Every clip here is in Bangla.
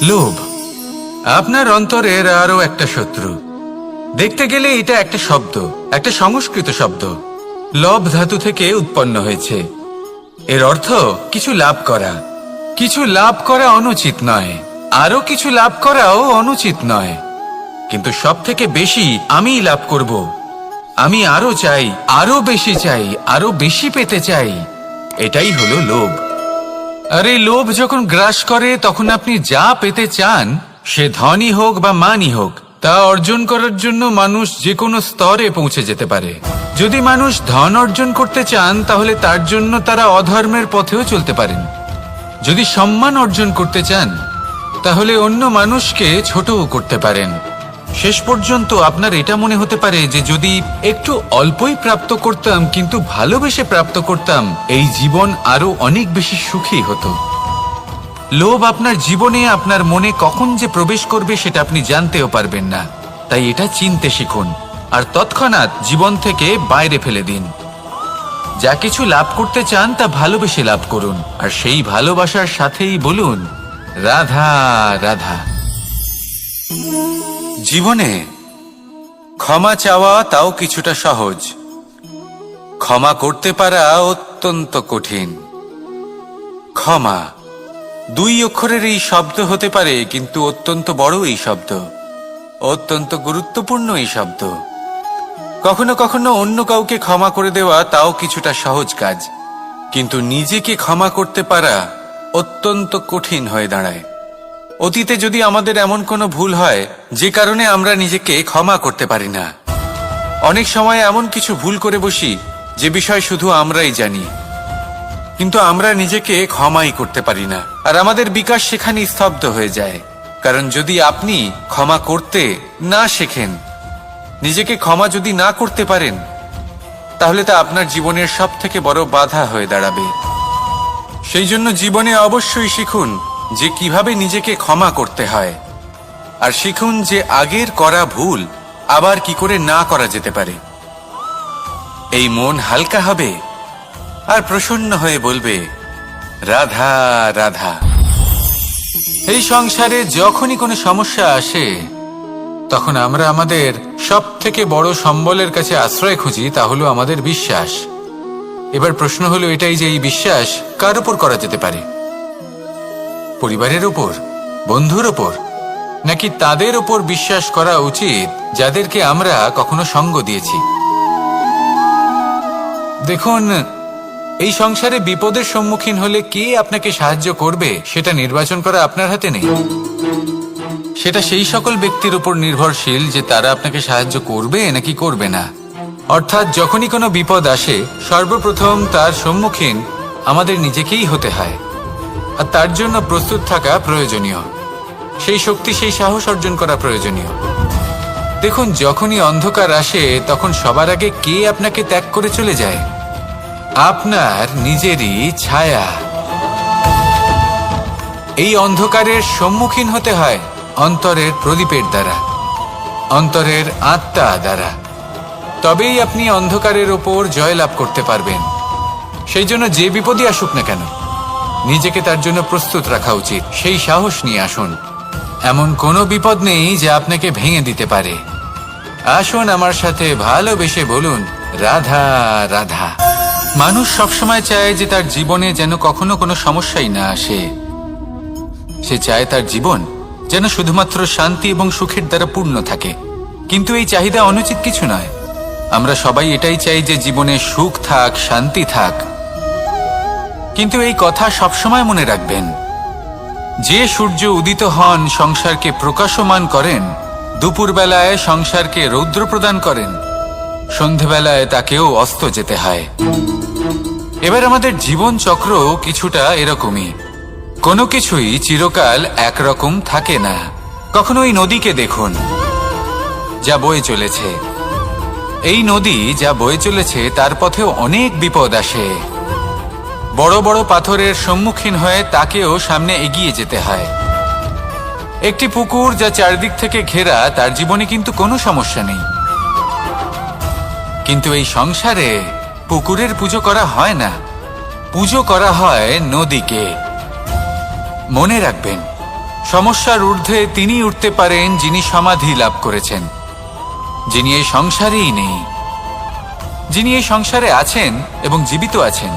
লোভ আপনার অন্তরের আরো একটা শত্রু। দেখতে গেলে এটা একটা শব্দ, একটা সংস্কৃত শব্দ, লব ধাতু থেকে উৎপন্ন হয়েছে। এর অর্থ কিছু লাভ করা। কিছু লাভ করা অনুচিত নয়, আরো কিছু লাভ করাও অনুচিত নয়, কিন্তু সব থেকে বেশি আমি লাভ করব, আমি আরো চাই, আরো বেশি চাই, আরো বেশি পেতে চাই, এটাই হলো লোভ। আর এই লোভ যখন গ্রাস করে তখন আপনি যা পেতে চান, সে ধনই হোক বা মানই হোক, তা অর্জন করার জন্য মানুষ যে কোনো স্তরে পৌঁছে যেতে পারে। যদি মানুষ ধন অর্জন করতে চান তাহলে তার জন্য তারা অধর্মের পথেও চলতে পারেন। যদি সম্মান অর্জন করতে চান তাহলে অন্য মানুষকে ছোটও করতে পারেন। শেষ পর্যন্ত আপনার এটা মনে হতে পারে যে যদি একটু অল্পই প্রাপ্ত করতাম, কিন্তু ভালোবেসে প্রাপ্ত করতাম, এই জীবন আরো অনেক বেশি সুখী হতো। লোভ আপনার জীবনে, আপনার মনে কখন যে প্রবেশ করবে সেটা আপনি জানতেও পারবেন না। তাই এটা চিনতে শিখুন আর তৎক্ষণাৎ জীবন থেকে বাইরে ফেলে দিন। যা কিছু লাভ করতে চান তা ভালোবেসে লাভ করুন, আর সেই ভালোবাসার সাথেই বলুন রাধা রাধা। জীবনে ক্ষমা চাওয়া তাও কিছুটা সহজ, ক্ষমা করতে পারা অত্যন্ত কঠিন। ক্ষমা 2 অক্ষরের এই শব্দ হতে পারে, কিন্তু অত্যন্ত বড় এই শব্দ, অত্যন্ত গুরুত্বপূর্ণ এই শব্দ। কখনো কখনো অন্য কাউকে ক্ষমা করে দেওয়া তাও কিছুটা সহজ কাজ, কিন্তু নিজেকে ক্ষমা করতে পারা অত্যন্ত কঠিন হয়ে দাঁড়ায়। অতীতে যদি আমাদের এমন কোনো ভুল হয় যে কারণে আমরা নিজেকে ক্ষমা করতে পারি না, অনেক সময় এমন কিছু ভুল করে বসি যে বিষয় শুধু আমরাই জানি, কিন্তু আমরা নিজেকে ক্ষমাই করতে পারি না, আর আমাদের বিকাশ সেখানে স্তব্ধ হয়ে যায়। কারণ যদি আপনি ক্ষমা করতে না শেখেন, নিজেকে ক্ষমা যদি না করতে পারেন, তাহলে তা আপনার জীবনের সব থেকে বড় বাধা হয়ে দাঁড়াবে। সেই জন্য জীবনে অবশ্যই শিখুন যে কিভাবে নিজেকে ক্ষমা করতে হয়, আর শিখুন যে আগের করা ভুল আবার কি করে না করা যেতে পারে। এই মন হালকা হবে আর প্রসন্ন হয়ে বলবে রাধা রাধা। এই সংসারে যখনই কোনো সমস্যা আসে তখন আমরা আমাদের সব থেকে বড় সম্বলের কাছে আশ্রয় খুঁজি, তা হলো আমাদের বিশ্বাস। এবার প্রশ্ন হলো এটাই যে এই বিশ্বাস কার উপর করা যেতে পারে? পরিবারের উপর, বন্ধুর উপর, নাকি তাদের উপর বিশ্বাস করা উচিত যাদেরকে আমরা কখনো সঙ্গ দিয়েছি? দেখুন, এই সংসারে বিপদের সম্মুখীন হলে কে আপনাকে সাহায্য করবে সেটা নির্বাচন করা আপনার হাতে নেই। সেটা সেই সকল ব্যক্তির উপর নির্ভরশীল যে তারা আপনাকে সাহায্য করবে নাকি করবে না। অর্থাৎ যখনই কোনো বিপদ আসে সর্বপ্রথম তার সম্মুখীন আমাদের নিজেকেই হতে হয়, আর তার জন্য প্রস্তুত থাকা প্রয়োজনীয়, সেই শক্তি, সেই সাহস অর্জন করা প্রয়োজনীয়। দেখুন, যখনই অন্ধকার আসে তখন সবার আগে কে আপনাকে ত্যাগ করে চলে যায়? আপনার নিজেরই ছায়া। এই অন্ধকারের সম্মুখীন হতে হয় অন্তরের প্রদীপের দ্বারা, অন্তরের আত্মা দ্বারা। তবেই আপনি অন্ধকারের ওপর জয়লাভ করতে পারবেন। সেই জন্য যে বিপদই আসুক না কেন, নিজেকে তার জন্য প্রস্তুত রাখা উচিত। সেই সাহস নিয়ে আসুন। এমন কোনো বিপদ নেই যা আপনাকে ভেঙে দিতে পারে। আসুন আমার সাথে ভালোবেসে বলুন রাধা রাধা। মানুষ সবসময় চায় যে তার জীবনে যেন কখনো কোনো সমস্যাই না আসে। সে চায় তার জীবন যেন শুধুমাত্র শান্তি এবং সুখের দ্বারা পূর্ণ থাকে, কিন্তু এই চাহিদা অনুচিত কিছু নয়। আমরা সবাই এটাই চাই যে জীবনে সুখ থাক, শান্তি থাক। কিন্তু এই কথা সবসময় মনে রাখবেন, যে সূর্য উদিত হন সংসারকে প্রকাশমান করেন, দুপুরবেলায় সংসারকে রৌদ্র প্রদান করেন, সন্ধেবেলায় তাকেও অস্ত যেতে হয়। এবার আমাদের জীবন চক্র কিছুটা এরকমই। কোনো কিছুই চিরকাল একরকম থাকে না। কখনো এই নদীকে দেখুন যা বয়ে চলেছে। এই নদী যা বয়ে চলেছে তার পথেও অনেক বিপদ আসে। বড় বড় পাথরের সম্মুখীন হয়ে তাকেও সামনে এগিয়ে যেতে হয়। একটি পুকুর যা চারদিক থেকে ঘেরা, তার জীবনে কিন্তু কোনো সমস্যা নেই। কিন্তু এই সংসারে পুকুরের পুজো করা হয় না, পুজো করা হয় নদীকে। মনে রাখবেন, সমস্যার ঊর্ধ্বে তিনি উঠতে পারেন যিনি সমাধি লাভ করেছেন, যিনি এই সংসারেই নেই। যিনি এই সংসারে আছেন এবং জীবিত আছেন,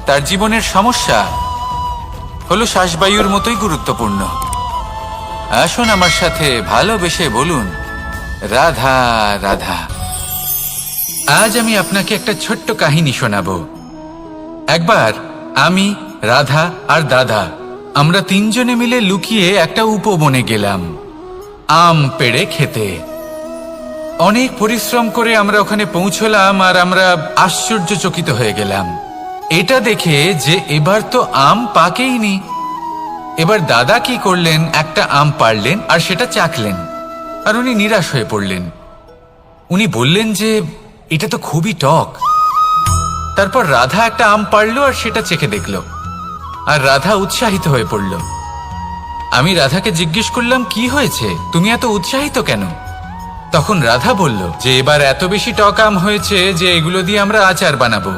তার জীবনের সমস্যা হলো শ্বাসবায়ুর মতোই গুরুত্বপূর্ণ। আসুন আমার সাথে ভালোবেসে বলুন, রাধা রাধা। আজ আমি আপনাকে একটা ছোট্ট কাহিনী শোনাবো। একবার আমি, রাধা আর দাদা, আমরা তিনজনে মিলে লুকিয়ে একটা উপবনে গেলাম আম পেড়ে খেতে। অনেক পরিশ্রম করে আমরা ওখানে পৌঁছলাম আর আমরা আশ্চর্যচকিত হয়ে গেলাম এটা দেখে যে এবার তো আম পাকেইনি। এবার দাদা কি করলেন, একটা আম পাড়লেন আর সেটা চাখলেন, আর উনি নিরাশ হয়ে পড়লেন। উনি বললেন যে এটা তো খুবই টক। তারপর রাধা একটা আম পাড়ল আর সেটা চেখে দেখল, আর রাধা উৎসাহিত হয়ে পড়ল। আমি রাধাকে জিজ্ঞেস করলাম, কি হয়েছে, তুমি এত উৎসাহিত কেন? তখন রাধা বলল যে এবার এত বেশি টক আম হয়েছে যে এগুলো দিয়ে আমরা আচার বানাবো।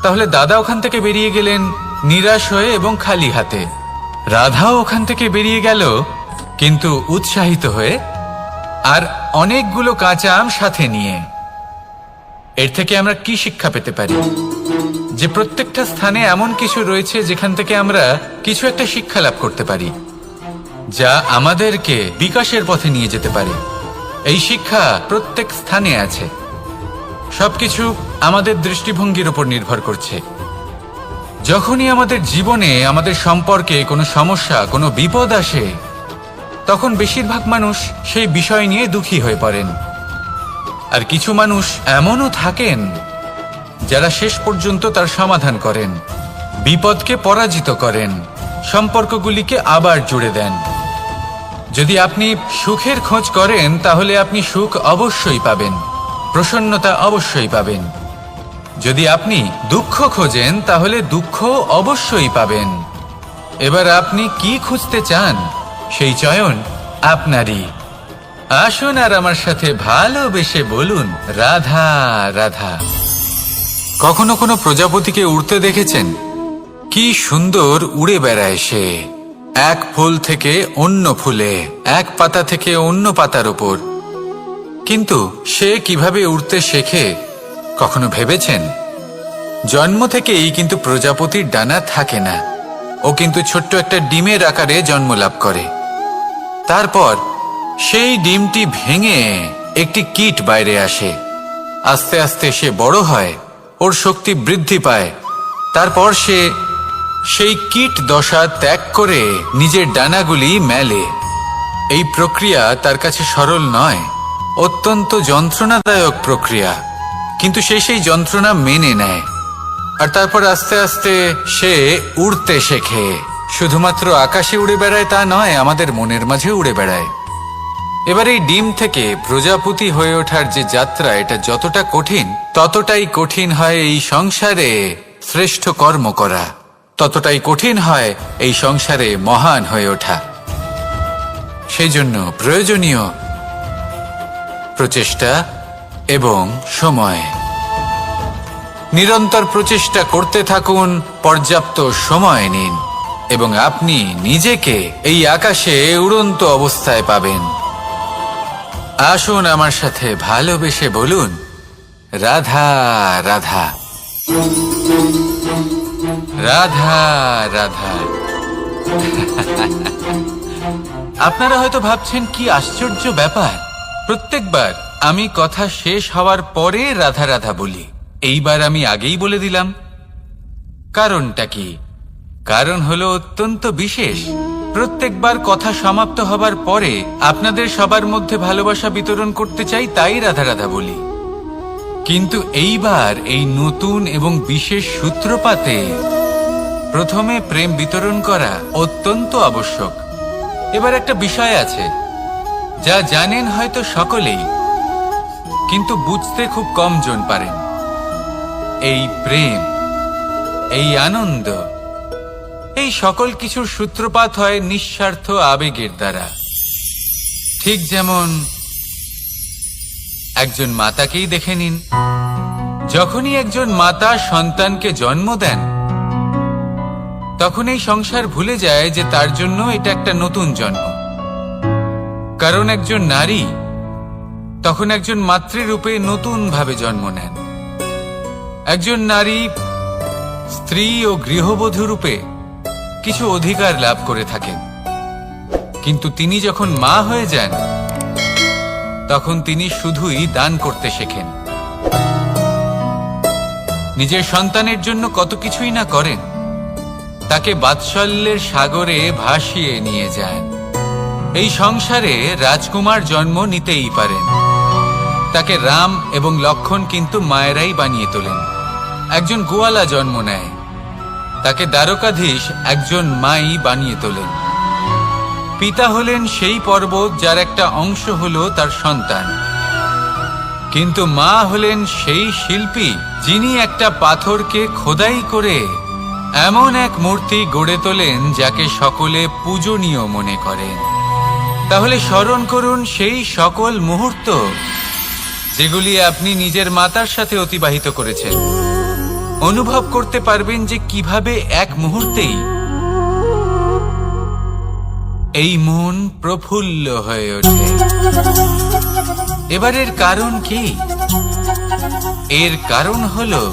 তাহলে দাদা ওখান থেকে বেরিয়ে গেলেন নিরাশ হয়ে এবং খালি হাতে। রাধাও ওখান থেকে বেরিয়ে গেল কিন্তু উৎসাহিত হয়ে, আর অনেকগুলো কাঁচা আম সাথে নিয়ে। এর থেকে আমরা কি শিক্ষা পেতে পারি? যে প্রত্যেকটা স্থানে এমন কিছু রয়েছে যেখান থেকে আমরা কিছু একটা শিক্ষা লাভ করতে পারি, যা আমাদেরকে বিকাশের পথে নিয়ে যেতে পারে। এই শিক্ষা প্রত্যেক স্থানে আছে। সবকিছু আমাদের দৃষ্টিভঙ্গির উপর নির্ভর করছে। যখনই আমাদের জীবনে, আমাদের সম্পর্কে কোনো সমস্যা, কোনো বিপদ আসে, তখন বেশিরভাগ মানুষ সেই বিষয় নিয়ে দুঃখী হয়ে পড়েন। আর কিছু মানুষ এমনও থাকেন যারা শেষ পর্যন্ত তার সমাধান করেন, বিপদকে পরাজিত করেন, সম্পর্কগুলিকে আবার জুড়ে দেন। যদি আপনি সুখের খোঁজ করেন তাহলে আপনি সুখ অবশ্যই পাবেন, প্রসন্নতা অবশ্যই পাবেন। যদি আপনি দুঃখ খোঁজেন তাহলে দুঃখ অবশ্যই পাবেন। এবার আপনি কি খুঁজতে চান, সেই চয়ন আপনারই। আসুন আর আমার সাথে ভালোবেসে বলুন, রাধা রাধা। কখনো কোনো প্রজাপতিকে উড়তে দেখেছেন? কি সুন্দর উড়ে বেড়ায় সে, এক ফুল থেকে অন্য ফুলে, এক পাতা থেকে অন্য পাতার উপর। কিন্তু সে কিভাবে উড়তে শেখে কখনো ভেবেছেন? জন্ম থেকেই কিন্তু প্রজাপতির ডানা থাকে না। ও কিন্তু ছোট্ট একটা ডিমের আকারে জন্ম লাভ করে। তারপর সেই ডিমটি ভেঙে একটি কীট বাইরে আসে। আস্তে আস্তে সে বড় হয়, ওর শক্তি বৃদ্ধি পায়। তারপর সে সেই কীট দশা ত্যাগ করে নিজের ডানাগুলি মেলে। এই প্রক্রিয়া তার কাছে সরল নয়, অত্যন্ত যন্ত্রণাদায়ক প্রক্রিয়া, কিন্তু সে সেই যন্ত্রণা মেনে নেয়। আর তারপর আস্তে আস্তে সে উড়তে শেখে। শুধুমাত্র আকাশে উড়ে বেড়ায় তা নয়, আমাদের মনের মাঝে উড়ে বেড়ায়। এবার এই ডিম থেকে প্রজাপতি হয়ে ওঠার যে যাত্রা, এটা যতটা কঠিন, ততটাই কঠিন হয় এই সংসারে শ্রেষ্ঠ কর্ম করা, ততটাই কঠিন হয় এই সংসারে মহান হয়ে ওঠা। সেই জন্য প্রয়োজনীয় প্রচেষ্টা এবং সময়। নিরন্তর প্রচেষ্টা করতে থাকুন, পর্যাপ্ত সময় নিন, এবং আপনি নিজেকে এই আকাশে উড়ন্ত অবস্থায় পাবেন। আসুন আমার সাথে ভালোবেসে বলুন, রাধা রাধা। রাধা রাধা। আপনারা হয়তো ভাবছেন, কি আশ্চর্য ব্যাপার, প্রত্যেকবার আমি কথা শেষ হওয়ার পরে রাধা রাধা বলি। এইবার আমি আগেই বলে দিলাম। কারণটা কি? কারণ হলো অত্যন্ত বিশেষ। প্রত্যেকবার কথা সমাপ্ত হবার পরে আপনাদের সবার মধ্যে ভালোবাসা বিতরণ করতে চাই, তাই রাধা রাধা বলি। কিন্তু এইবার এই নতুন এবং বিশেষ সূত্রপাতে প্রথমে প্রেম বিতরণ করা অত্যন্ত আবশ্যক। এবার একটা বিষয় আছে যা জানেন হয়তো সকলেই, কিন্তু বুঝতে খুব কম জন পারেন। এই প্রেম, এই আনন্দ, এই সকল কিছুর সূত্রপাত হয় নিঃস্বার্থ আবেগের দ্বারা। ঠিক যেমন একজন মাতাকেই দেখে নিন। যখনই একজন মাতা সন্তানকে জন্ম দেন, তখন এই সংসার ভুলে যায় যে তার জন্য এটা একটা নতুন জন্ম। কারণ একজন নারী তখন একজন মাতৃরূপে নতুন ভাবে জন্ম নেন। একজন নারী স্ত্রী ও গৃহবধূ রূপে কিছু অধিকার লাভ করে থাকেন, কিন্তু তিনি যখন মা হয়ে যান তখন তিনি শুধুই দান করতে শেখেন। নিজের সন্তানের জন্য কত কিছুই না করেন, তাকে বাৎসল্যের সাগরে ভাসিয়ে নিয়ে যান। এই সংসারে রাজকুমার জন্ম নিতেই পারেন, তাকে রাম এবং লক্ষণ কিন্তু মায়েরাই বানিয়ে তোলেন। একজন গোয়ালা জন্ম নেয়, তাকে দ্বারকাধীশ একজন মাই বানিয়ে তোলেন। পিতা হলেন সেই পর্বত যার একটা অংশ হলো তার সন্তান, কিন্তু মা হলেন সেই শিল্পী যিনি একটা পাথরকে খোদাই করে এমন এক মূর্তি গড়ে তোলেন যাকে সকলে পূজনীয় মনে করেন। তাহলে স্মরণ করুন সেই সকল মুহূর্ত যেগুলি আপনি নিজের মাতার সাথে অতিবাহিত করেছেন। অনুভব করতে পারবেন যে কিভাবে এক মুহূর্তেই এই মন প্রফুল্ল হয়ে ওঠে। এবার এর কারণ কি? এর কারণ হলো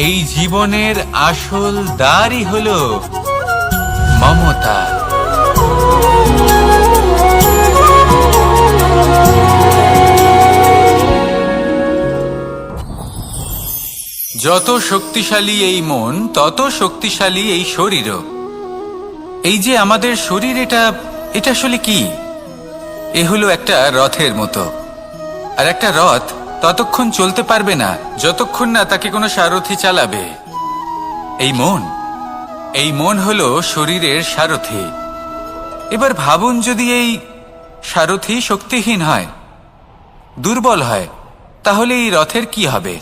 এই জীবনের আসল দ্বারই হলো মমতা। যত শক্তিশালী এই মন, তত শক্তিশালী এই শরীরও। এই যে আমাদের শরীর, এটা আসলে কি? এ হলো একটা রথের মতো। আর একটা রথ ততক্ষণ চলতে পারবে না যতক্ষণ না তাকে কোনো সারথি চালাবে। এই মন হলো শরীরের সারথি। এবার ভাবুন, যদি এই সারথি শক্তিহীন হয়, দুর্বল হয়, তাহলে এই রথের কি হবে?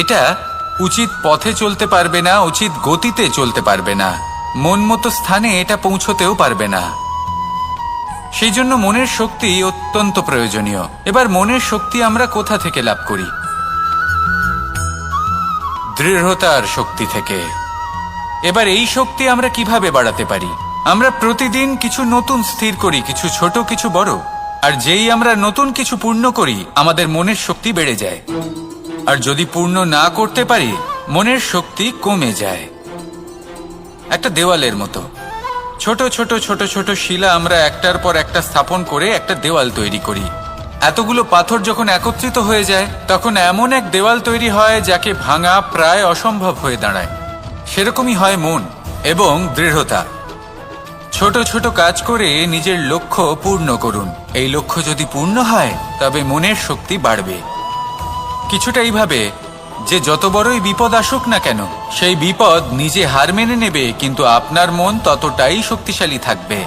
এটা উচিত পথে চলতে পারবে না, উচিত গতিতে চলতে পারবে না, মন মতো স্থানে এটা পৌঁছতেও পারবে না। সেই জন্য মনের শক্তি অত্যন্ত প্রয়োজনীয়। এবার মনের শক্তি আমরা কোথা থেকে লাভ করি? দৃঢ়তার শক্তি থেকে। এবার এই শক্তি আমরা কিভাবে বাড়াতে পারি? আমরা প্রতিদিন কিছু নতুন স্থির করি, কিছু ছোট কিছু বড়। আর যেই আমরা নতুন কিছু পূর্ণ করি, আমাদের মনের শক্তি বেড়ে যায়। আর যদি পূর্ণ না করতে পারি, মনের শক্তি কমে যায়। একটা দেওয়ালের মতো ছোট ছোট ছোট ছোট শিলা আমরা একটার পর একটা স্থাপন করে একটা দেওয়াল তৈরি করি। এতগুলো পাথর যখন একত্রিত হয়ে যায়, তখন এমন এক দেওয়াল তৈরি হয় যাকে ভাঙা প্রায় অসম্ভব হয়ে দাঁড়ায়। সেরকমই হয় মন এবং দৃঢ়তা। ছোট ছোট কাজ করে নিজের লক্ষ্য পূর্ণ করুন। এই লক্ষ্য যদি পূর্ণ হয়, তবে মনের শক্তি বাড়বে। কিছুটা এইভাবে যে যত বড়ই বিপদ আসুক না কেন, সেই বিপদ নিজে হার মেনে নেবে, কিন্তু আপনার মন ততটাই শক্তিশালী থাকবে।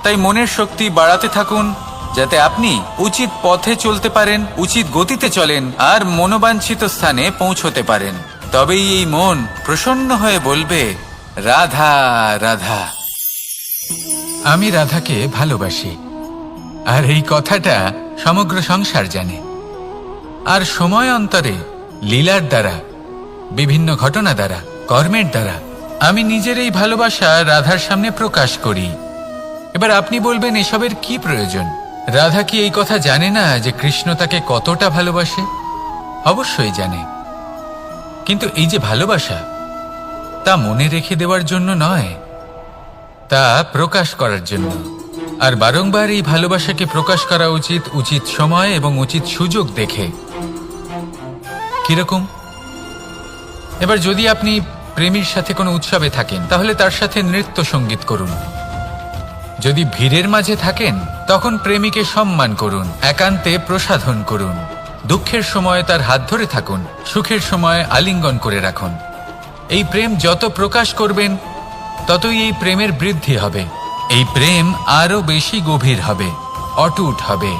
তাই মনের শক্তি বাড়াতে থাকুন, যাতে আপনি উচিত পথে চলতে পারেন, উচিত গতিতে চলেন আর মনোবাঞ্ছিত স্থানে পৌঁছতে পারেন। তবেই এই মন প্রসন্ন হয়ে বলবে, রাধা রাধা। আমি রাধাকে ভালোবাসি। আর এই কথাটা সমগ্র সংসার জানে। আর সময় অন্তরে লীলার দ্বারা, বিভিন্ন ঘটনা দ্বারা, কর্মের দ্বারা আমি নিজের এই ভালোবাসা রাধার সামনে প্রকাশ করি। এবার আপনি বলবেন, এসবের কি প্রয়োজন? রাধা কি এই কথা জানে না যে কৃষ্ণ তাকে কতটা ভালোবাসে? অবশ্যই জানে, কিন্তু এই যে ভালোবাসা, তা মনে রেখে দেওয়ার জন্য নয়, তা প্রকাশ করার জন্য। আর বারংবার এই ভালোবাসাকে প্রকাশ করা উচিত, উচিত সময় এবং উচিত সুযোগ দেখে। কিরকম? এবার যদি আপনি প্রেমীর সাথে কোনো উৎসবে থাকেন, তাহলে তার সাথে নৃত্য সঙ্গীত করুন। যদি ভিড়ের মাঝে থাকেন, তখন প্রেমীকে সম্মান করুন, একান্তে প্রসাধন করুন। দুঃখের সময় তার হাত ধরে থাকুন, সুখের সময় আলিঙ্গন করে রাখুন। এই প্রেম যত প্রকাশ করবেন, ততই এই প্রেমের বৃদ্ধি হবে। এই প্রেম আরো বেশি গভীর হবে, অটুট হবে।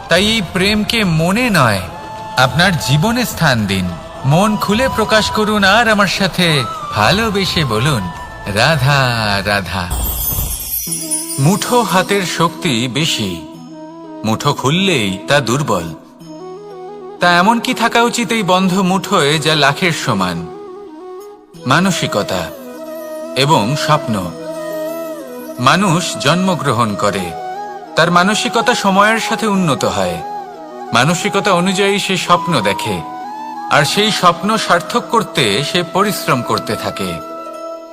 তাই এই প্রেমকে মনে নয়, আপনার জীবনে স্থান দিন। মন খুলে প্রকাশ করুন আর আমার সাথে ভালোবেসে বলুন, রাধা রাধা। মুঠো হাতের শক্তি বেশি, মুঠো খুললেই তা দুর্বল। তা এমন কি থাকা উচিত এই বন্ধ মুঠোয় যা লাখের সমান? মানসিকতা এবং স্বপ্ন। মানুষ জন্মগ্রহণ করে, তার মানসিকতা সময়ের সাথে উন্নত হয়, মানসিকতা অনুযায়ী সে স্বপ্ন দেখে, আর সেই স্বপ্ন সার্থক করতে সে পরিশ্রম করতে থাকে।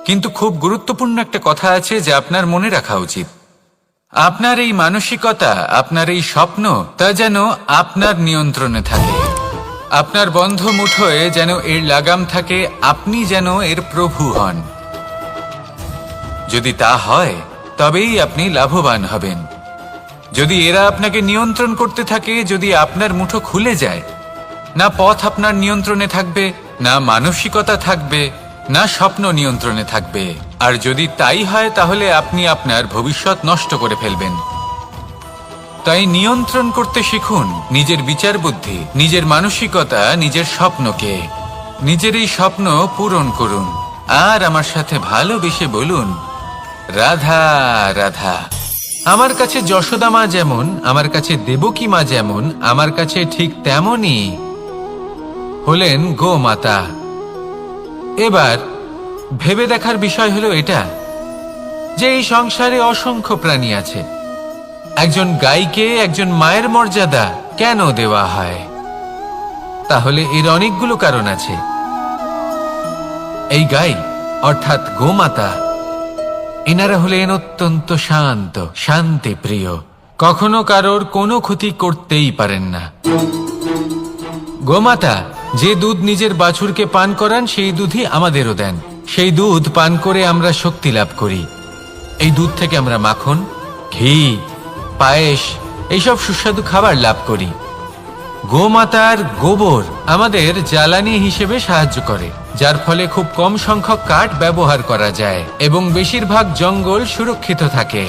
কিন্তু খুব গুরুত্বপূর্ণ একটা কথা আছে যা আপনার মনে রাখা উচিত। আপনার এই মানসিকতা, আপনার এই স্বপ্ন, তা যেন আপনার নিয়ন্ত্রণে থাকে। আপনার বন্ধ মুঠোয় যেন এর লাগাম থাকে, আপনি যেন এর প্রভু হন। যদি তা হয় তবেই আপনি লাভবান হবেন। যদি এরা আপনাকে নিয়ন্ত্রণ করতে থাকে, যদি আপনার মুঠো খুলে যায়, না পথ আপনার নিয়ন্ত্রণে থাকবে, না মানসিকতা থাকবে, না স্বপ্ন নিয়ন্ত্রণে থাকবে। আর যদি তাই হয় তাহলে আপনি আপনার ভবিষ্যৎ নষ্ট করে ফেলবেন। তাই নিয়ন্ত্রণ করতে শিখুন নিজের বিচার বুদ্ধি, নিজের মানসিকতা, নিজের স্বপ্নকে। নিজের এই স্বপ্ন পূরণ করুন আর আমার সাথে ভালোবেসে বলুন, রাধা রাধা। আমার কাছে যশোদা মা যেমন, আমার কাছে দেবকী মা যেমন, আমার কাছে ঠিক তেমনই হলেন গোমাতা। এবার ভেবে দেখার বিষয় হলো এটা যে এই সংসারে অসংখ্য প্রাণী আছে, একজন গাইকে একজন মায়ের মর্যাদা কেন দেওয়া হয়? তাহলে এর অনেকগুলো কারণ আছে। এই গাই অর্থাৎ গোমাতা, এনারা হলেন অত্যন্ত শান্ত, শান্তি প্রিয়, কখনো কারোর কোনো ক্ষতি করতেই পারেন না। গোমাতা যে দুধ নিজের বাছুরকে পান করান, সেই দুধই আমাদেরও দেন। সেই দুধ পান করে আমরা শক্তি লাভ করি। এই দুধ থেকে আমরা মাখন, ঘি, পায়েস, এইসব সুস্বাদু খাবার লাভ করি। গোমাতার গোবর আমাদের জ্বালানি হিসেবে সাহায্য করে, যার ফলে খুব কম সংখ্যক কাঠ ব্যবহার করা যায় এবং বেশিরভাগ জঙ্গল সুরক্ষিত থাকে।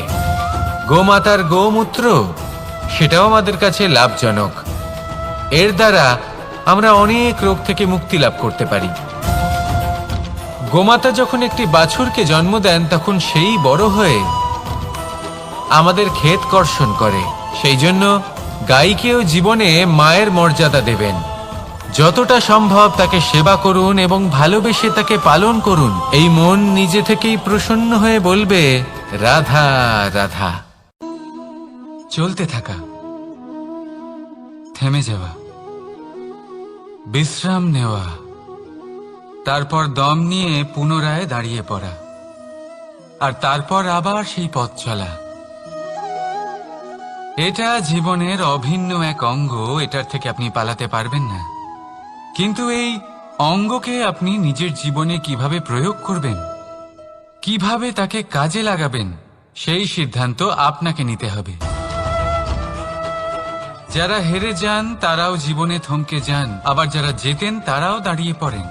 গোমাতার গোমূত্র, সেটাও আমাদের কাছে লাভজনক। এর দ্বারা আমরা অনেক রোগ থেকে মুক্তি লাভ করতে পারি। গোমাতা যখন একটি বাছুরকে জন্ম দেন, তখন সেই বড় হয়ে আমাদের ক্ষেত কর্ষণ করে। সেই জন্য গাইকেও জীবনে মায়ের মর্যাদা দেবেন। যতটা সম্ভব তাকে সেবা করুন এবং ভালোবেসে তাকে পালন করুন। এই মন নিজে থেকেই প্রসন্ন হয়ে বলবে, রাধা রাধা। চলতে থাকা, থেমে যাওয়া, বিশ্রাম নেওয়া, তারপর দম নিয়ে পুনরায় দাঁড়িয়ে পড়া, আর তারপর আবার সেই পথ চলা। এটা জীবনের অভিন্ন এক অঙ্গ, এটার থেকে আপনি পালাতে পারবেন না। কিন্তু এই অঙ্গকে আপনি নিজের জীবনে কিভাবে প্রয়োগ করবেন, কিভাবে তাকে কাজে লাগাবেন, সেই সিদ্ধান্ত আপনাকে নিতে হবে। যারা হেরে যান তারাও জীবনে থমকে যান, আবার যারা জেতেন তারাও দাঁড়িয়ে পড়েন।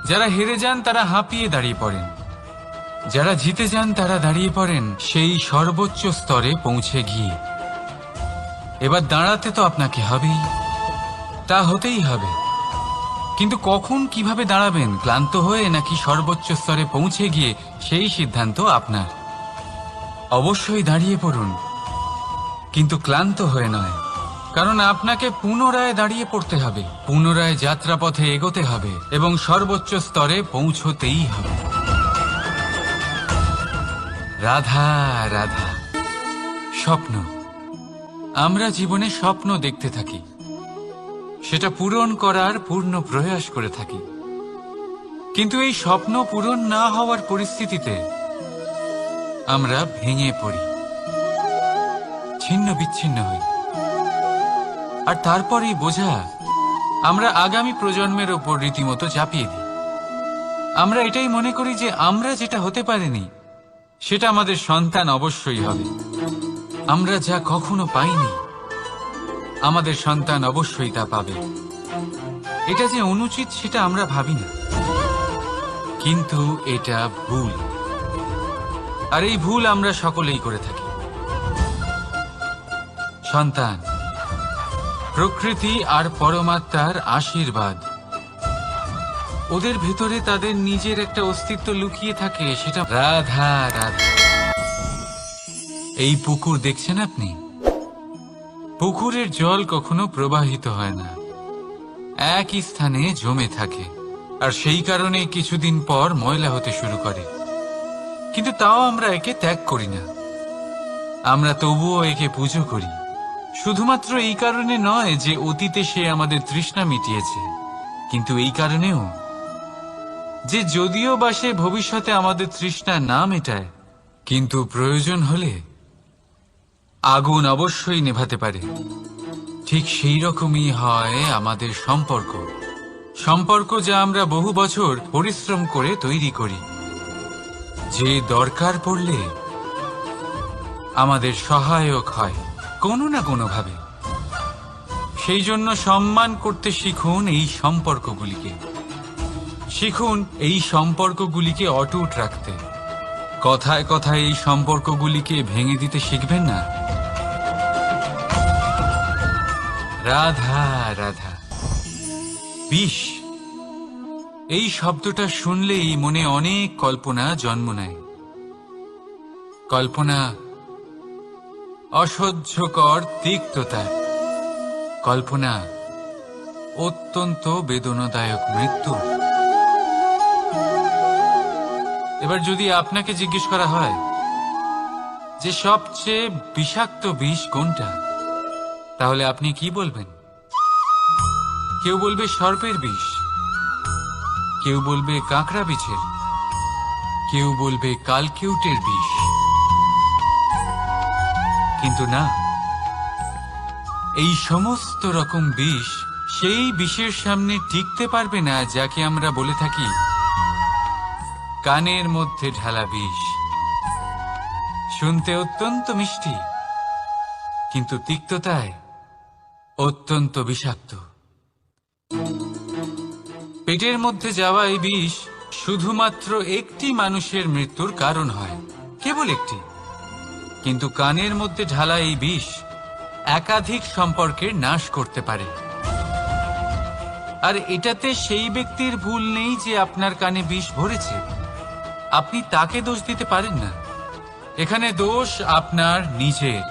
যারা হেরে যান তারা হাঁপিয়ে দাঁড়িয়ে পড়েন, যারা জিতে যান তারা দাঁড়িয়ে পড়েন সেই সর্বোচ্চ স্তরে পৌঁছে গিয়ে। এবার দাঁড়াতে তো আপনাকে হবেই, তা হতেই হবে। কিন্তু কখন, কিভাবে দাঁড়াবেন, ক্লান্ত হয়ে নাকি সর্বোচ্চ স্তরে পৌঁছে গিয়ে, সেই সিদ্ধান্ত আপনার। অবশ্যই দাঁড়িয়ে পড়ুন, কিন্তু ক্লান্ত হয়ে নয়, কারণ আপনাকে পুনরায় দাঁড়িয়ে পড়তে হবে, পুনরায় যাত্রাপথে এগোতে হবে এবং সর্বোচ্চ স্তরে পৌঁছতেই হবে। রাধা রাধা। স্বপ্ন, আমরা জীবনে স্বপ্ন দেখতে থাকি, সেটা পূরণ করার পূর্ণ প্রয়াস করে থাকি। কিন্তু এই স্বপ্ন পূরণ না হওয়ার পরিস্থিতিতে আমরা ভেঙে পড়ি, ছিন্ন বিচ্ছিন্ন হই, আর তারপর এই বোঝা আমরা আগামী প্রজন্মের ওপর রীতিমতো চাপিয়ে দিই। আমরা এটাই মনে করি যে আমরা যেটা হতে পারিনি সেটা আমাদের সন্তান অবশ্যই হবে। আমরা যা কখনো পাইনি আমাদের সন্তান অবশ্যই তা পাবে। এটা যে অনুচিত সেটা আমরা ভাবি না, কিন্তু এটা ভুল, আর এই ভুল আমরা সকলেই করে থাকি। সন্তান প্রকৃতি আর পরমাত্মার আশীর্বাদ। ওদের ভেতরে তাদের নিজের একটা অস্তিত্ব লুকিয়ে থাকে, সেটা রাধা রাধা। এই পুকুর দেখছেন আপনি, পুকুরের জল কখনো প্রবাহিত হয় না, একই স্থানে জমে থাকে। আর সেই কারণে কিছুদিন পর ময়লা হতে শুরু করে। কিন্তু তাও আমরা একে ত্যাগ করি না, আমরা তবুও একে পুজো করি। শুধুমাত্র এই কারণে নয় যে অতীতে সে আমাদের তৃষ্ণা মিটিয়েছে, কিন্তু এই কারণেও যে যদিও বা সে ভবিষ্যতে আমাদের তৃষ্ণা না মেটায়, কিন্তু প্রয়োজন হলে আগুন অবশ্যই নেভাতে পারে। ঠিক সেই রকমই হয় আমাদের সম্পর্ক, যা আমরা বহু বছর পরিশ্রম করে তৈরি করি, যে দরকার পড়লে আমাদের সহায়ক হয় কোনো না কোনোভাবে। সেই জন্য সম্মান করতে শিখুন এই সম্পর্কগুলিকে, শিখুন এই সম্পর্কগুলিকে অটুট রাখতে। কথায় কথায় এই সম্পর্কগুলিকে ভেঙে দিতে শিখবেন না। রাধা রাধা। বিষ, এই শব্দটা শুনলেই মনে অনেক কল্পনা জন্ম নেয়। কল্পনা অসহ্যকর তিক্ততার, কল্পনা অত্যন্ত বেদনাদায়ক মৃত্যু। এবার যদি আপনাকে জিজ্ঞেস করা হয় যে সবচেয়ে বিষাক্ত বিষ কোনটা, তাহলে আপনি কি বলবেন? কেউ বলবে সর্পের বিষ, কেউ বলবে কাঁকড়া বিছের, কেউ বলবে কালকিউটের বিষ। কিন্তু না, এই সমস্ত রকম বিষ সেই বিষের সামনে টিকতে পারবে না যাকে আমরা বলে থাকি কানের মধ্যে ঢালা বিষ। শুনতে অত্যন্ত মিষ্টি, কিন্তু তিক্ততায় অত্যন্ত বিষাক্ত। পেটের মধ্যে যাওয়া এই বিষ শুধুমাত্র একটি মানুষের মৃত্যুর কারণ হয়, কেবল একটি। কিন্তু কানের মধ্যে ঢালা এই বিষ একাধিক সম্পর্কের নাশ করতে পারে। আর এটাতে সেই ব্যক্তির ভুল নেই যে আপনার কানে বিষ ভরেছে, আপনি তাকে দোষ দিতে পারেন না। এখানে দোষ আপনার নিজের,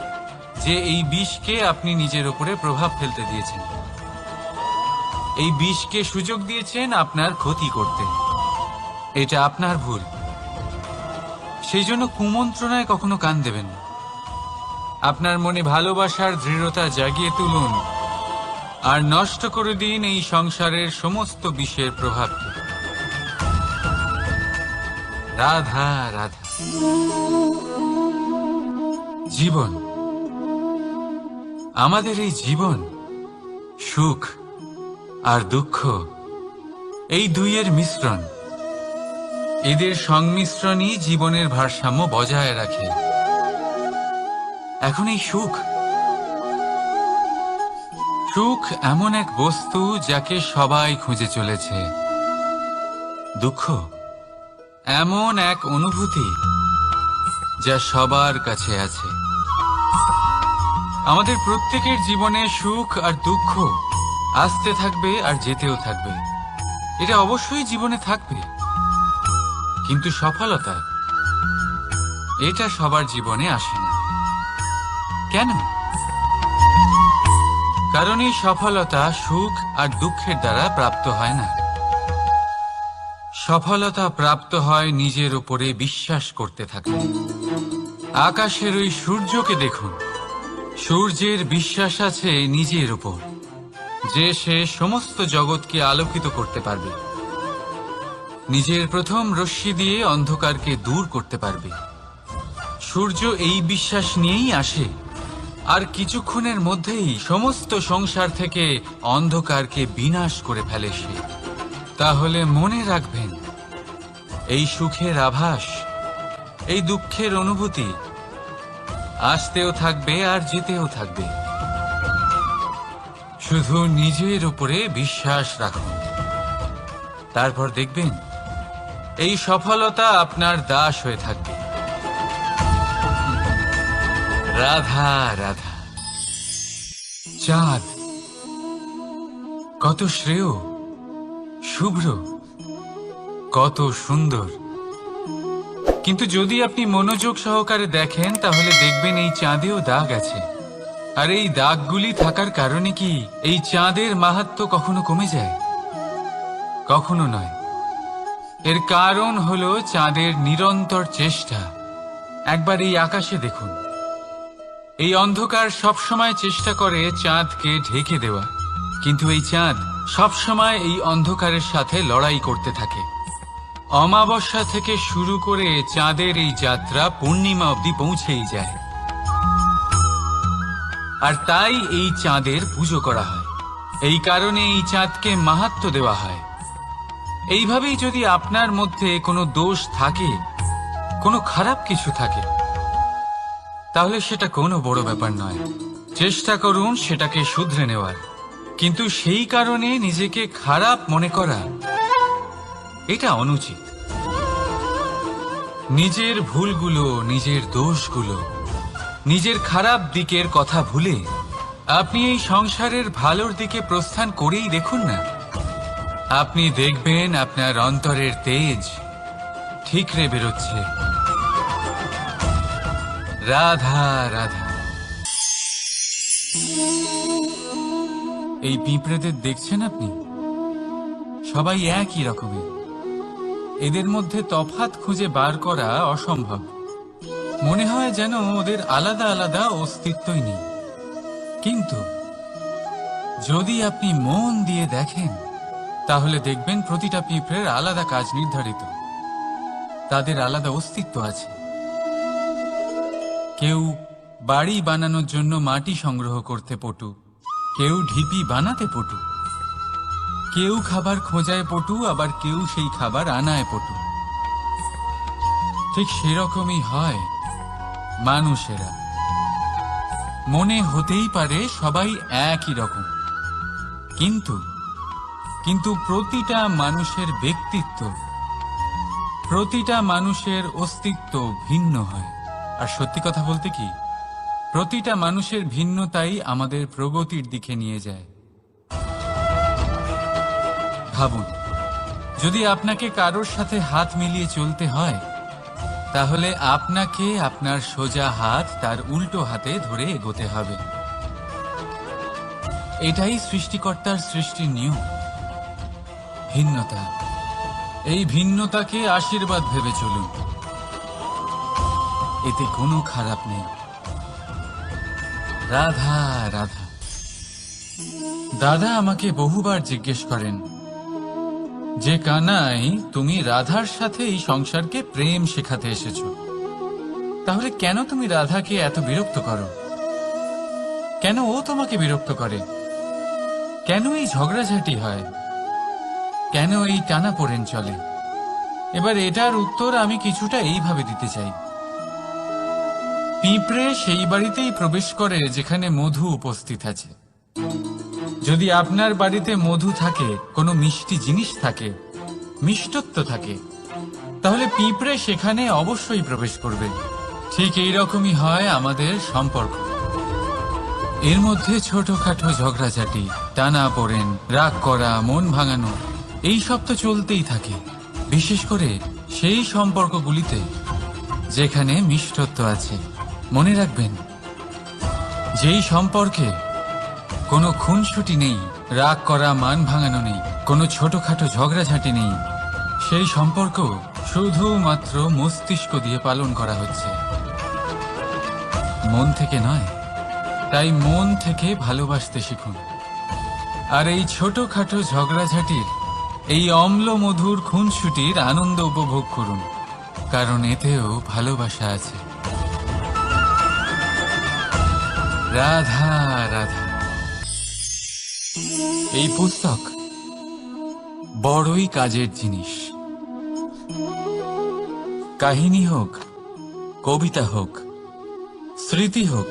যে এই বিষকে আপনি নিজের উপরে প্রভাব ফেলতে দিয়েছেন, এই বিষকে সুযোগ দিয়েছেন আপনার ক্ষতি করতে। এটা আপনার ভুল। সেই জন্য কুমন্ত্রণায় কখনো কান দেবেন না। আপনার মনে ভালোবাসার দৃঢ়তা জাগিয়ে তুলুন আর নষ্ট করে দিন এই সংসারের সমস্ত বিষের প্রভাবকে। রাধা রাধা। জীবন, আমাদের এই জীবন, সুখ আর দুঃখ, এই দুইয়ের মিশ্রণ। এদের সংমিশ্রণই জীবনের ভারসাম্য বজায় রাখে। এখন এই সুখ, সুখ এমন এক বস্তু যাকে সবাই খুঁজে চলেছে। দুঃখ এমন এক অনুভূতি যা সবার কাছে আছে। আমাদের প্রত্যেকের জীবনে সুখ আর দুঃখ আসতে থাকবে আর যেতেও থাকবে, এটা অবশ্যই জীবনে থাকবে। কিন্তু সফলতা, এটা সবার জীবনে আসে না। কেন? কারণ এই সফলতা সুখ আর দুঃখের দ্বারা প্রাপ্ত হয় না। সফলতা প্রাপ্ত হয় নিজের উপরে বিশ্বাস করতে থাকলে। আকাশের ওই সূর্যকে দেখুন, সূর্যের বিশ্বাস আছে নিজের উপর যে সে সমস্ত জগৎকে আলোকিত করতে পারবে, নিজের প্রথম রশ্মি দিয়ে অন্ধকারকে দূর করতে পারবে। সূর্য এই বিশ্বাস নিয়েই আসে, আর কিছুক্ষণের মধ্যেই সমস্ত সংসার থেকে অন্ধকারকে বিনাশ করে ফেলে সে। তাহলে মনে রাখবেন, এই সুখের আভাস, এই দুঃখের অনুভূতি আসতেও থাকবে আর যেতেও থাকবে। শুধু নিজের উপরে বিশ্বাস রাখুন, তারপর দেখবেন এই সফলতা আপনার দাস হয়ে থাকবে। রাধা রাধা। চাঁদ কত শ্রেয়, শুভ্র, কত সুন্দর। কিন্তু যদি আপনি মনোযোগ সহকারে দেখেন তাহলে দেখবেন এই চাঁদেও দাগ আছে। আর এই দাগগুলি থাকার কারণে কি এই চাঁদের মাহাত্ম্য কখনো কমে যায়? কখনো নয়। এর কারণ হলো চাঁদের নিরন্তর চেষ্টা। একবার এই আকাশে দেখুন, এই অন্ধকার সবসময় চেষ্টা করে চাঁদকে ঢেকে দেওয়া, কিন্তু এই চাঁদ সবসময় এই অন্ধকারের সাথে লড়াই করতে থাকে। অমাবস্যা থেকে শুরু করে চাঁদের এই যাত্রা পূর্ণিমা অবধি পৌঁছেই যায়। আর তাই এই চাঁদের পুজো করা হয়, এই কারণে এই চাঁদকে মাহাত্ম্য দেওয়া হয়। এইভাবেই যদি আপনার মধ্যে কোনো দোষ থাকে, কোনো খারাপ কিছু থাকে, তাহলে সেটা কোনো বড় ব্যাপার নয়। চেষ্টা করুন সেটাকে শুধরে নেওয়ার, কিন্তু সেই কারণে নিজেকে খারাপ মনে করা এটা অনুচিত। নিজের ভুলগুলো, নিজের দোষগুলো, নিজের খারাপ দিকের কথা ভুলে আপনি এই সংসারের ভালোর দিকে প্রস্থান করেই দেখুন না। আপনি দেখবেন আপনার অন্তরের তেজ ঠিকরে বেরোচ্ছে। রাধা রাধা। এই পিঁপড়েদের দেখছেন আপনি? সবাই একই রকমের। এদের মধ্যে তফাৎ খুঁজে বার করা অসম্ভব। মনে হয় যেন ওদের আলাদা আলাদা অস্তিত্বই নেই। কিন্তু যদি আপনি মন দিয়ে দেখেন, তাহলে দেখবেন প্রতিটা পিঁপড়ের আলাদা কাজ নির্ধারিত, তাদের আলাদা অস্তিত্ব আছে। কেউ বাড়ি বানানোর জন্য মাটি সংগ্রহ করতে পটু, কেউ ঢিপি বানাতে পটু, কেউ খাবার খোঁজায় পটু, আবার কেউ সেই খাবার আনায় পটু। ঠিক সেরকমই হয় মানুষেরা। মনে হতেই পারে সবাই একই রকম, কিন্তু প্রতিটা মানুষের ব্যক্তিত্ব, প্রতিটা মানুষের অস্তিত্ব ভিন্ন হয়। আর সত্যি কথা বলতে কি, প্রতিটা মানুষের ভিন্নতাই আমাদের প্রগতির দিকে নিয়ে যায়। ভাবুন, যদি আপনাকে কারোর সাথে হাত মিলিয়ে চলতে হয়, তাহলে আপনাকে আপনার সোজা হাত তার উল্টো হাতে ধরে এগোতে হবে। এটাই সৃষ্টিকর্তার সৃষ্টির নিয়ম। ভিন্নতা, এই ভিন্নতাকে আশীর্বাদ ভেবে চলুন, এতে কোনো খারাপ নেই। রাধা রাধা। দাদা আমাকে বহুবার জিজ্ঞেস করেন যে, কানাই, তুমি রাধার সাথে এই সংসারকে প্রেম শেখাতে এসেছো, তাহলে কেন তুমি রাধাকে এত বিরক্ত করো? কেন ও তোমাকে বিরক্ত করে? কেন এই ঝগড়াঝাটি হয়? কেন এই টানাপোড়েন চলে? এবার এটার উত্তর আমি কিছুটা এইভাবে দিতে চাই। পিঁপড়ে সেই বাড়িতেই প্রবেশ করে যেখানে মধু উপস্থিত আছে। যদি আপনার বাড়িতে মধু থাকে, কোনো মিষ্টি জিনিস থাকে, মিষ্টত্ব থাকে, তাহলে পিঁপড়ে সেখানে অবশ্যই প্রবেশ করবে। ঠিক এইরকমই হয় আমাদের সম্পর্ক। এর মধ্যে ছোটখাটো ঝগড়াঝাটি, টানাপোড়েন, রাগ করা, মন ভাঙানো, এই সব তো চলতেই থাকে। বিশেষ করে সেই সম্পর্কগুলিতে যেখানে মিষ্টত্ব আছে। মনে রাখবেন, যেই সম্পর্কে কোনো খুনসুটি নেই, রাগ করা, মান ভাঙানো নেই, কোনো ছোটখাটো ঝগড়াঝাটি নেই, সেই সম্পর্ক শুধুমাত্র মস্তিষ্ক দিয়ে পালন করা হচ্ছে, মন থেকে নয়। তাই মন থেকে ভালোবাসতে শিখুন। আর এই ছোটখাটো ঝগড়াঝাটির, এই অম্ল মধুর খুনসুটির আনন্দ উপভোগ করুন, কারণ এতেও ভালোবাসা আছে। রাধা রাধা। এই পুস্তক বড়ই কাজের জিনিস। কাহিনী হোক, কবিতা হোক, স্মৃতি হোক,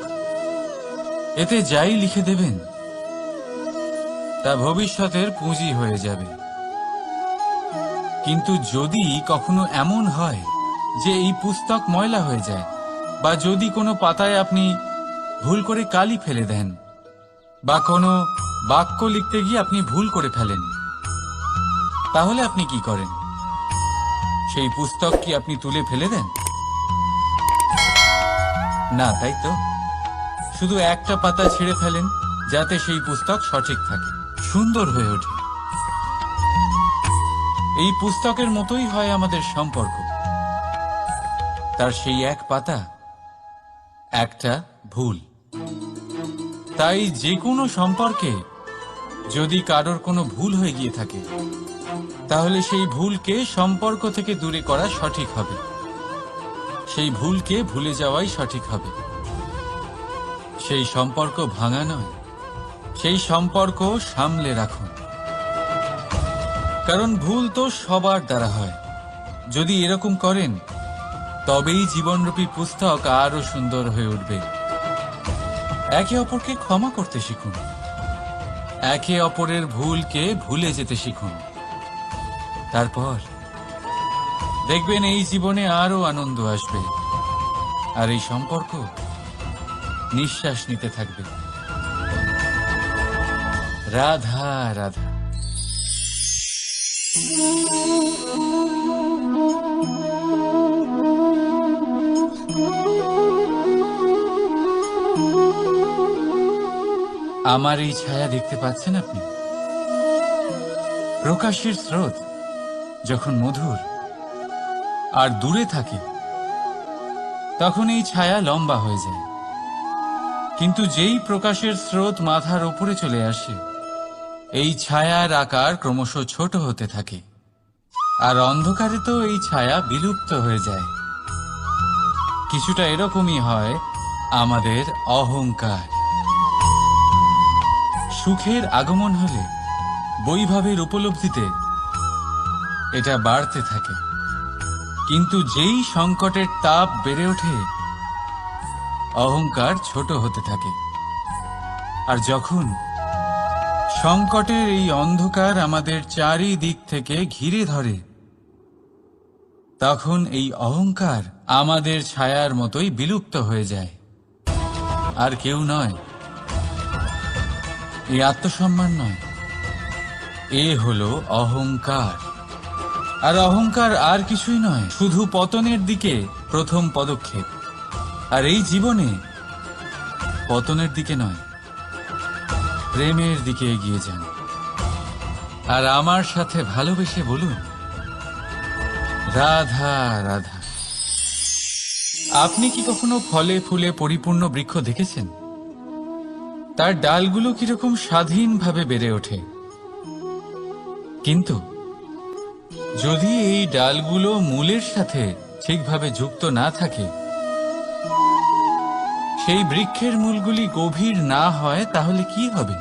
এতে যাই লিখে দেবেন তা ভবিষ্যতের পুঁজি হয়ে যাবে। কিন্তু যদি কখনো এমন হয় যে এই পুস্তক ময়লা হয়ে যায়, বা যদি কোনো পাতায় আপনি ভুল করে কালি ফেলে দেন, বা কোনো বাক্য লিখতে গিয়ে আপনি ভুল করে ফেলেন, তাহলে আপনি কি করেন? সেই পুস্তক কি আপনি তুলে ফেলে দেন? না, তাই তো। শুধু একটা পাতা ছিঁড়ে ফেলেন, যাতে সেই পুস্তক সঠিক থাকে, সুন্দর হয়ে ওঠে। এই পুস্তকের মতোই হয় আমাদের সম্পর্ক। তার সেই এক পাতা, একটা ভুল। তাই যে কোনো সম্পর্কে যদি কারোর কোনো ভুল হয়ে গিয়ে থাকে, তাহলে সেই ভুলকে সম্পর্ক থেকে দূরে করা সঠিক হবে। সেই ভুলকে ভুলে যাওয়াই সঠিক হবে। সেই সম্পর্ক ভাঙা নয়, সেই সম্পর্ক সামলে রাখুন। কারণ ভুল তো সবার দ্বারা হয়। যদি এরকম করেন, তবেই জীবনরূপী পুস্তক আরো সুন্দর হয়ে উঠবে। একে অপরকে ক্ষমা করতে শিখুন। একে অপরের ভুলকে ভুলে যেতে শিখুন। তারপর দেখবেন এই জীবনে আরো আনন্দ আসবে, আর এই সম্পর্ক নিঃশ্বাস নিতে থাকবে। রাধা রাধা। আমার এই ছায়া দেখতে পাচ্ছেন আপনি? প্রকাশের স্রোত যখন মধুর আর দূরে থাকে, তখন এই ছায়া লম্বা হয়ে যায়। কিন্তু যেই প্রকাশের স্রোত মাথার উপরে চলে আসে, এই ছায়ার আকার ক্রমশ ছোট হতে থাকে, আর অন্ধকারে তো এই ছায়া বিলুপ্ত হয়ে যায়। কিছুটা এরকমই হয় আমাদের অহংকার। সুখের আগমন হলে, বৈভবের উপলব্ধিতে এটা বাড়তে থাকে। কিন্তু যেই সংকটের তাপ বেড়ে ওঠে, অহংকার ছোট হতে থাকে। আর যখন সংকটের এই অন্ধকার আমাদের চারিদিক থেকে ঘিরে ধরে, তখন এই অহংকার আমাদের ছায়ার মতোই বিলুপ্ত হয়ে যায়। আর কেউ নয়, এই আত্মসম্মান নয়, এ হলো অহংকার। আর অহংকার আর কিছুই নয়, শুধু পতনের দিকে প্রথম পদক্ষেপ। আর এই জীবনে পতনের দিকে নয়, প্রেমের দিকে এগিয়ে যান। আর আমার সাথে ভালোবেসে বলুন, রাধা রাধা। আপনি কি কখনো ফলে ফুলে পরিপূর্ণ বৃক্ষ দেখেছেন? তার ডালগুলো কিরকম স্বাধীনভাবে বেড়ে ওঠে। কিন্তু যদি এই ডালগুলো মূলের সাথে ঠিকভাবে যুক্ত না থাকে, সেই বৃক্ষের মূলগুলি গভীর না হয়, তাহলে কি হবে?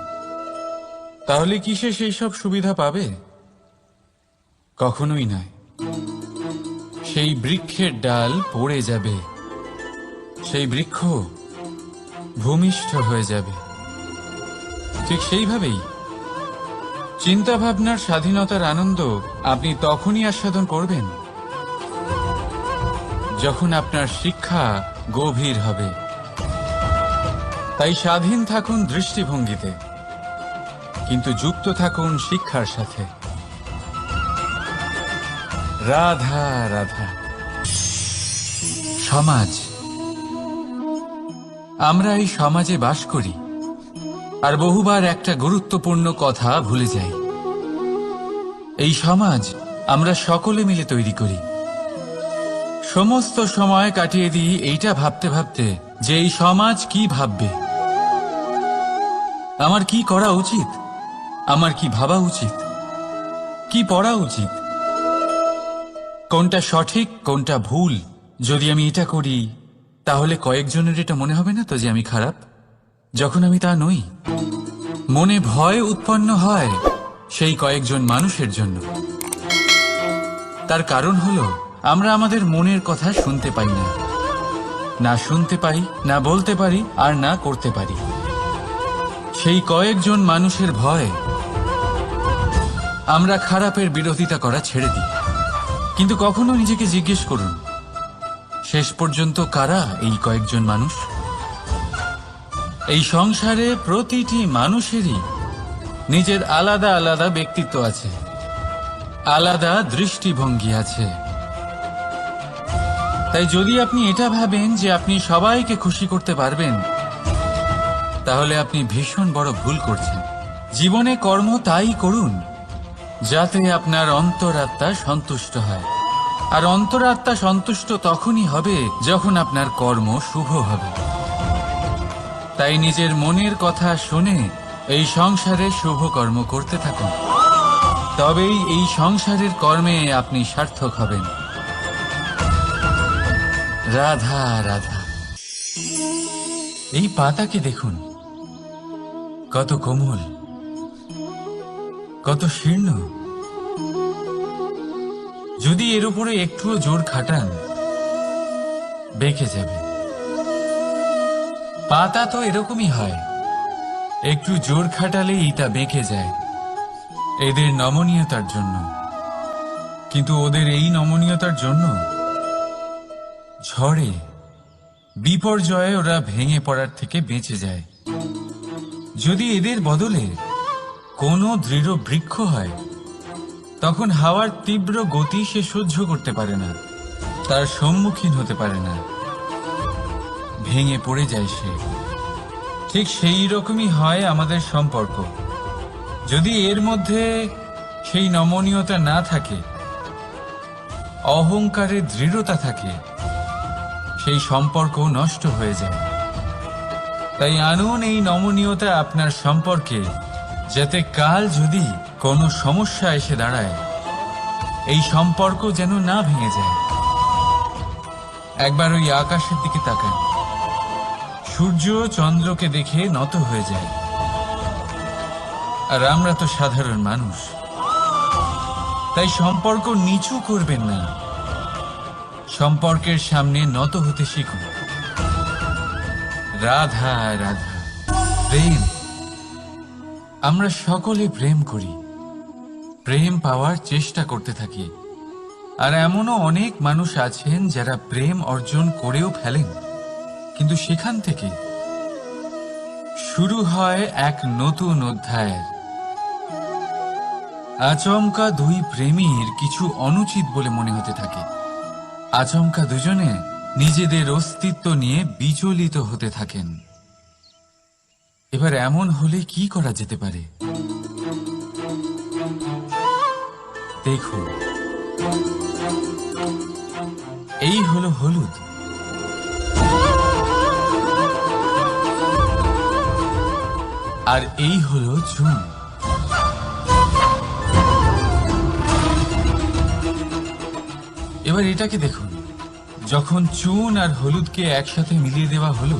তাহলে কি সে সেই সব সুবিধা পাবে? কখনোই নয়। সেই বৃক্ষের ডাল পড়ে যাবে, সেই বৃক্ষ ভূমিষ্ঠ হয়ে যাবে। ঠিক সেইভাবেই চিন্তাভাবনার স্বাধীনতার আনন্দ আপনি তখনই আস্বাদন করবেন, যখন আপনার শিক্ষা গভীর হবে। তাই স্বাধীন থাকুন দৃষ্টিভঙ্গিতে, কিন্তু যুক্ত থাকুন শিক্ষার সাথে। রাধা রাধা। সমাজ, আমরা এই সমাজে বাস করি, আর বহুবার একটা গুরুত্বপূর্ণ কথা ভুলে যাই। এই সমাজ আমরা সকলে মিলে তৈরি করি। সমস্ত সময় কাটিয়ে দিই এইটা ভাবতে ভাবতে যে এই সমাজ কি ভাববে, আমার কি করা উচিত, আমার কি ভাবা উচিত, কি পড়া উচিত, কোনটা সঠিক কোনটা ভুল। যদি আমি এটা করি, তাহলে কয়েকজনের এটা মনে হবে না তো যে আমি খারাপ, যখন আমি তা নই। মনে ভয় উৎপন্ন হয় সেই কয়েকজন মানুষের জন্য। তার কারণ হলো, আমরা আমাদের মনের কথা শুনতে পাই না, না শুনতে পারি, না বলতে পারি, আর না করতে পারি। সেই কয়েকজন মানুষের ভয় আমরা খারাপের বিরোধিতা করা ছেড়ে দিই। কিন্তু কখনো নিজেকে জিজ্ঞেস করুন, শেষ পর্যন্ত কারা এই কয়েকজন মানুষ? এই সংসারে প্রতিটি মানুষেরই নিজের আলাদা আলাদা ব্যক্তিত্ব আছে, আলাদা দৃষ্টিভঙ্গি আছে। তাই যদি আপনি এটা ভাবেন যে আপনি সবাইকে খুশি করতে পারবেন, তাহলে আপনি ভীষণ বড় ভুল করছেন। জীবনে কর্ম তাই করুন যাতে আপনার অন্তরাত্মা সন্তুষ্ট হয়। আর অন্তরাত্মা সন্তুষ্ট তখনই হবে যখন আপনার কর্ম শুভ হবে। তাই নিজের মনের কথা শুনে এই সংসারে শুভ কর্ম করতে থাকুন, তবেই এই সংসারের কর্মে আপনি সার্থক হবেন। রাধা রাধা। এই পাতাকে দেখুন, কত কোমল, কত শীর্ণ। যদি এর উপরে একটুও জোর খাটান বেঁকে যাবে। পাতা তো এরকমই হয়, একটু জোর খাটালেই তা বেঁকে যায় এদের নমনীয়তার জন্য। কিন্তু ওদের এই নমনীয়তার জন্য ঝড়ে বিপর্যয়ে ওরা ভেঙে পড়ার থেকে বেঁচে যায়। যদি এদের বদলে কোনো দৃঢ় বৃক্ষ হয়, তখন হাওয়ার তীব্র গতি সে সহ্য করতে পারে না, তার সম্মুখীন হতে পারে না, ভেঙে পড়ে যায় সে। ঠিক সেই রকমই হয় আমাদের সম্পর্ক। যদি এর মধ্যে সেই নমনীয়তা না থাকে, অহংকারের দৃঢ়তা থাকে, সেই সম্পর্ক নষ্ট হয়ে যায়। তাই আনুন এই নমনীয়তা আপনার সম্পর্কে, যাতে কাল যদি কোনো সমস্যা এসে দাঁড়ায়, এই সম্পর্ক যেন না ভেঙে যায়। একবার ওই আকাশের দিকে তাকান, সূর্য চন্দ্রকে দেখে নত হয়ে যায়। আর আমরা তো সাধারণ মানুষ, তাই সম্পর্ক নিচু করবেন না, সম্পর্কের সামনে নত হতে শিখুন। রাধা রাধা। প্রেম, আমরা সকলে প্রেম করি, প্রেম পাওয়ার চেষ্টা করতে থাকি। আর এমনও অনেক মানুষ আছেন যারা প্রেম অর্জন করেও ফেলেন, কিন্তু সেখান থেকে শুরু হয় এক নতুন অধ্যায়ের। আচমকা দুই প্রেমীর কিছু অনুচিত বলে মনে হতে থাকে। আচমকা দুজনে নিজেদের অস্তিত্ব নিয়ে বিচলিত হতে থাকেন। এবার এমন হলে কি করা যেতে পারে? দেখুন, এই হলো হলুদ, আর এই হলো চুন। এবার এটাকে দেখুন, যখন চুন আর হলুদকে একসাথে মিলিয়ে দেওয়া হলো,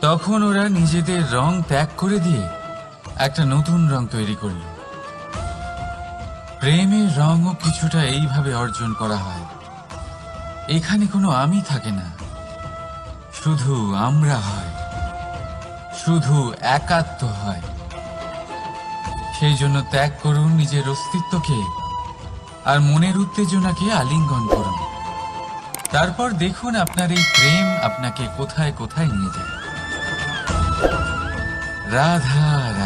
তখন ওরা নিজেদের রং ত্যাগ করে দিয়ে একটা নতুন রং তৈরি করল। প্রেমের রঙও কিছুটা এইভাবে অর্জন করা হয়। এখানে কোনো আমি থাকে না, শুধু আমরা হয়, শুধু একাত্ম হয়। সেই জন্য ত্যাগ করুন নিজের অস্তিত্বকে, আর মনের উত্তেজনাকে আলিঙ্গন করুন। তারপর দেখুন আপনার এই প্রেম আপনাকে কোথায় কোথায় নিয়ে যায়। রাধা রাধা।